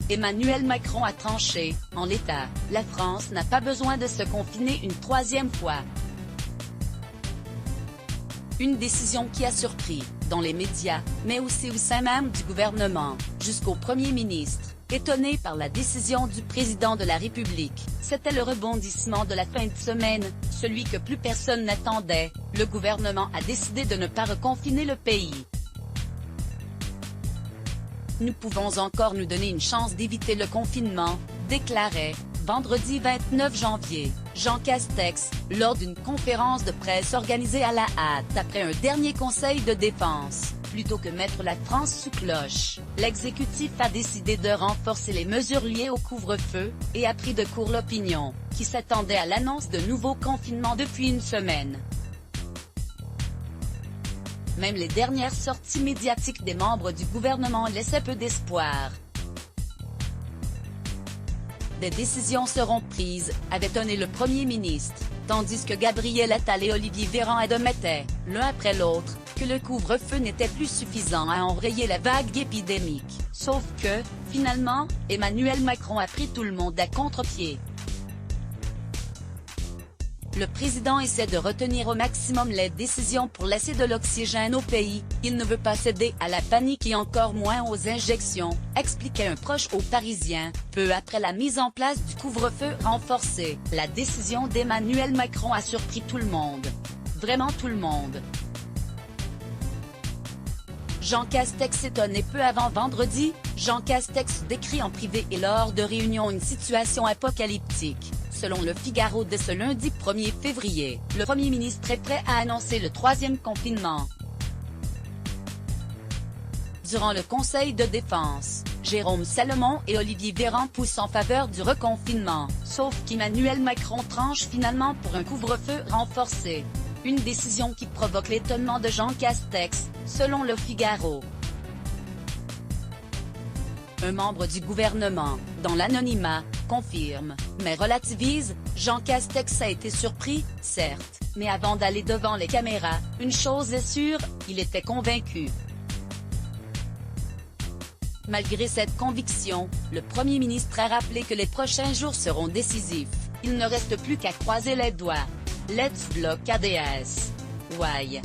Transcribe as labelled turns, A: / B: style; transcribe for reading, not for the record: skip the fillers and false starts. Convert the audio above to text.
A: Emmanuel Macron a tranché. En l'état, la France n'a pas besoin de se confiner une troisième fois. Une décision qui a surpris, dans les médias, mais aussi au sein même du gouvernement, jusqu'au Premier ministre, étonné par la décision du président de la République. C'était le rebondissement de la fin de semaine, celui que plus personne n'attendait. Le gouvernement a décidé de ne pas reconfiner le pays. Nous pouvons encore nous donner une chance d'éviter le confinement, déclarait, vendredi 29 janvier, Jean Castex, lors d'une conférence de presse organisée à la hâte après un dernier conseil de défense. Plutôt que mettre la France sous cloche, l'exécutif a décidé de renforcer les mesures liées au couvre-feu, et a pris de court l'opinion, qui s'attendait à l'annonce de nouveaux confinements depuis une semaine. Même les dernières sorties médiatiques des membres du gouvernement laissaient peu d'espoir. Des décisions seront prises, avait tonné le Premier ministre, tandis que Gabriel Attal et Olivier Véran admettaient, l'un après l'autre, que le couvre-feu n'était plus suffisant à enrayer la vague épidémique. Sauf que, finalement, Emmanuel Macron a pris tout le monde à contre-pied. Le président essaie de retenir au maximum les décisions pour laisser de l'oxygène au pays. Il ne veut pas céder à la panique et encore moins aux injections, expliquait un proche aux Parisiens, peu après la mise en place du couvre-feu renforcé. La décision d'Emmanuel Macron a surpris tout le monde. Vraiment tout le monde. Jean Castex étonné peu avant vendredi. Jean Castex décrit en privé et lors de réunions une situation apocalyptique. Selon Le Figaro dès ce lundi 1er février, le Premier ministre est prêt à annoncer le troisième confinement. Durant le Conseil de défense, Jérôme Salomon et Olivier Véran poussent en faveur du reconfinement, sauf qu'Emmanuel Macron tranche finalement pour un couvre-feu renforcé. Une décision qui provoque l'étonnement de Jean Castex, selon Le Figaro. Un membre du gouvernement, dans l'anonymat, confirme, mais relativise. Jean Castex a été surpris, certes, mais avant d'aller devant les caméras, une chose est sûre, il était convaincu. Malgré cette conviction, le Premier ministre a rappelé que les prochains jours seront décisifs. Il ne reste plus qu'à croiser les doigts. Let's block ADS. Why?